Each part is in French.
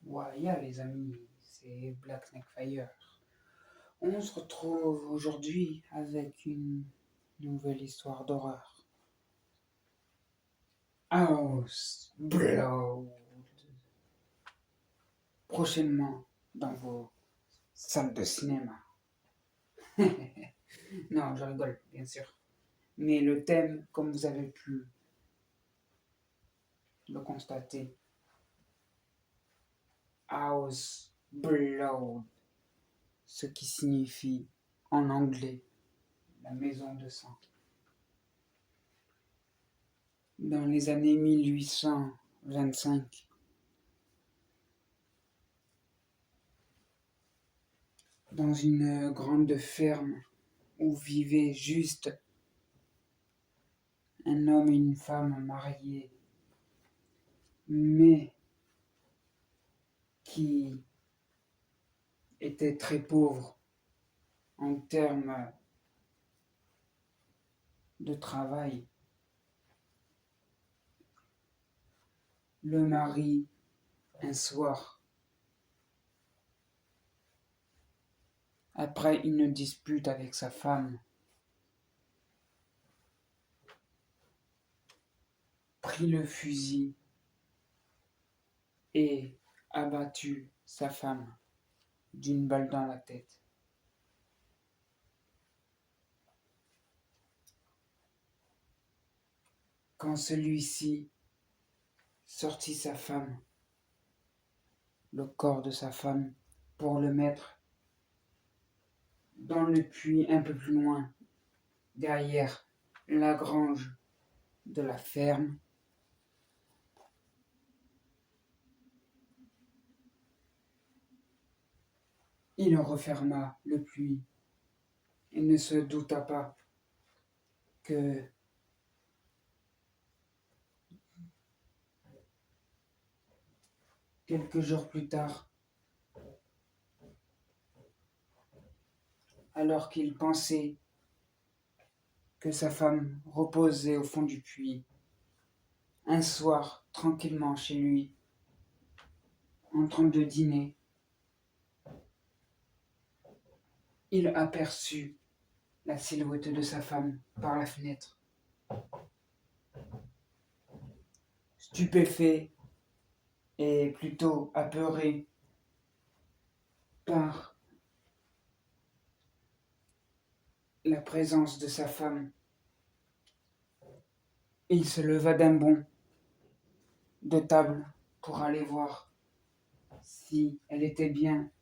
Voilà les amis, c'est Black Snake Fire. On se retrouve aujourd'hui avec une nouvelle histoire d'horreur. House Blood. Prochainement dans vos salles de cinéma. Non, je rigole, bien sûr. Mais le thème, comme vous avez pu le constater, House Blood, ce qui signifie en anglais la maison de sang. Dans les années 1825, dans une grande ferme où vivaient juste un homme et une femme mariés, mais qui étaient très pauvres en termes de travail. Le mari, un soir, après une dispute avec sa femme, prit le fusil et abattu sa femme d'une balle dans la tête. Quand celui-ci sortit sa femme, le corps de sa femme, pour le mettre dans le puits un peu plus loin, derrière la grange de la ferme, il referma le puits et ne se douta pas que quelques jours plus tard, alors qu'il pensait que sa femme reposait au fond du puits, un soir, tranquillement chez lui, en train de dîner, il aperçut la silhouette de sa femme par la fenêtre. Stupéfait et plutôt apeuré par la présence de sa femme, il se leva d'un bond de table pour aller voir si elle était bien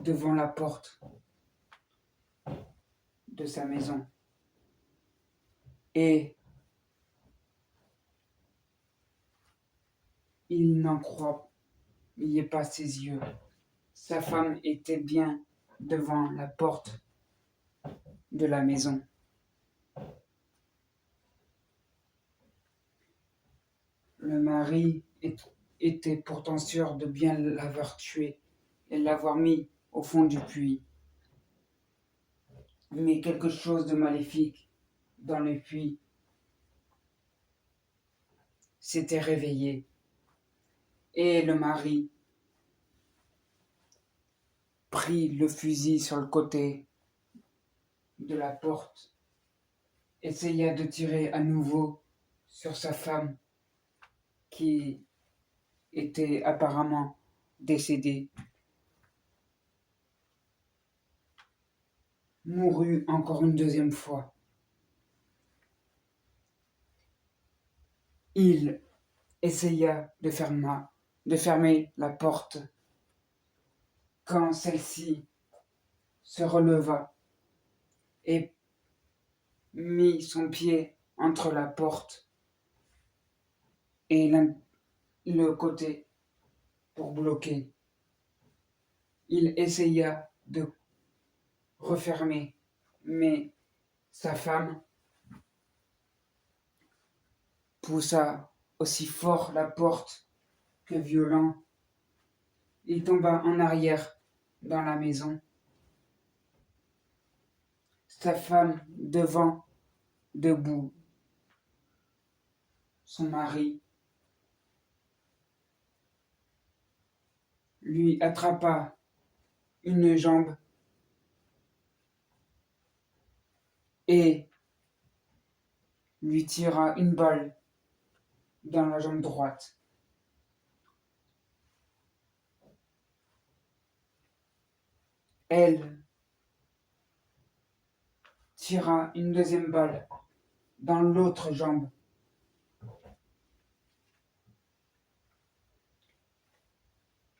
devant la porte de sa maison. Et il n'en croyait pas ses yeux. Sa femme était bien devant la porte de la maison. Le mari était pourtant sûr de bien l'avoir tuée et l'avoir mis au fond du puits. Mais quelque chose de maléfique dans le puits s'était réveillé. Et le mari prit le fusil sur le côté de la porte, essaya de tirer à nouveau sur sa femme qui était apparemment décédée. Mourut encore une deuxième fois. Il essaya de fermer la porte quand celle-ci se releva et mit son pied entre la porte et le côté pour bloquer. Il essaya de refermer, mais sa femme poussa aussi fort la porte que violent. Il tomba en arrière dans la maison. Sa femme devant, debout. Son mari lui attrapa une jambe et lui tira une balle dans la jambe droite. Elle tira une deuxième balle dans l'autre jambe.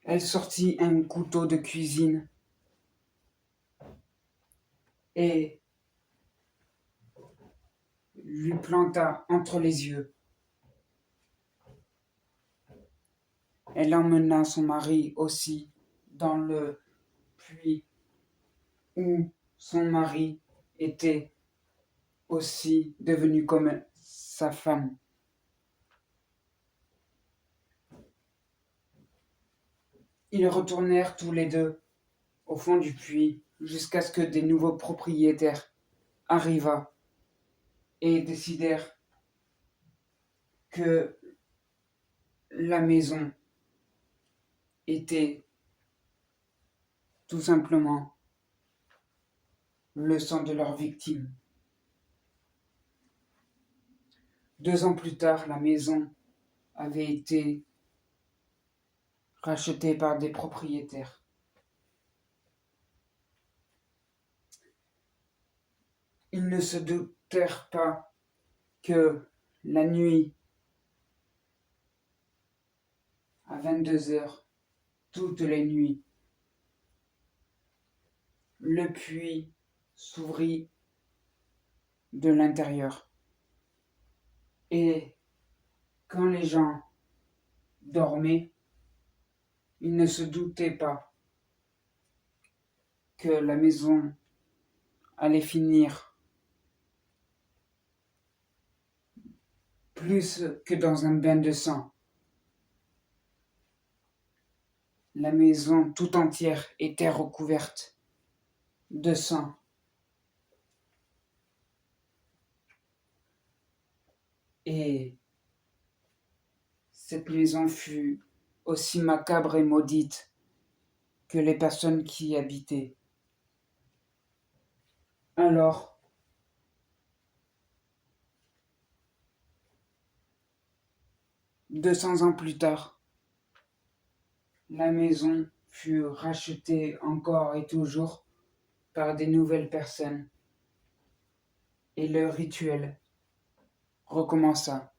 Elle sortit un couteau de cuisine et lui planta entre les yeux. Elle emmena son mari aussi dans le puits où son mari était aussi devenu comme sa femme. Ils retournèrent tous les deux au fond du puits jusqu'à ce que des nouveaux propriétaires arrivent et décidèrent que la maison était tout simplement le sang de leur victime. 2 ans plus tard, la maison avait été rachetée par des propriétaires. Ils ne se doutèrent pas que la nuit, à 22h, toutes les nuits, le puits s'ouvrit de l'intérieur. Et quand les gens dormaient, ils ne se doutaient pas que la maison allait finir plus que dans un bain de sang. La maison tout entière était recouverte de sang. Et cette maison fut aussi macabre et maudite que les personnes qui y habitaient. Alors, 200 ans plus tard, la maison fut rachetée encore et toujours par des nouvelles personnes et le rituel recommença.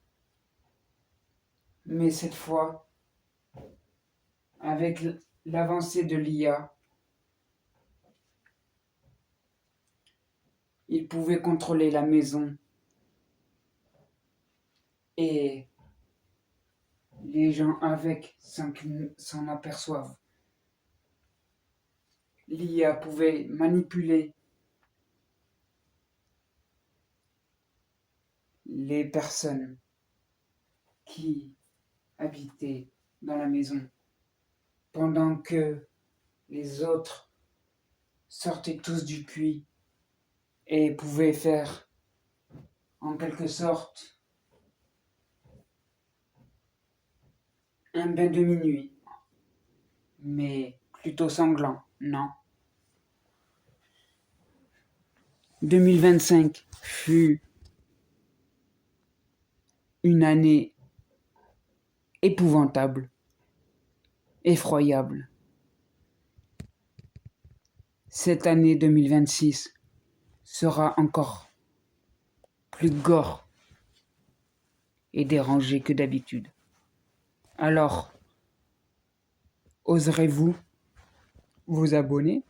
Mais cette fois, avec l'avancée de l'IA, ils pouvaient contrôler la maison et les gens avec s'en aperçoivent. L'IA pouvait manipuler les personnes qui habitaient dans la maison pendant que les autres sortaient tous du puits et pouvaient faire en quelque sorte un bain de minuit, mais plutôt sanglant, non. 2025 fut une année épouvantable, effroyable. Cette année 2026 sera encore plus gore et dérangée que d'habitude. Alors, oserez-vous vous abonner ?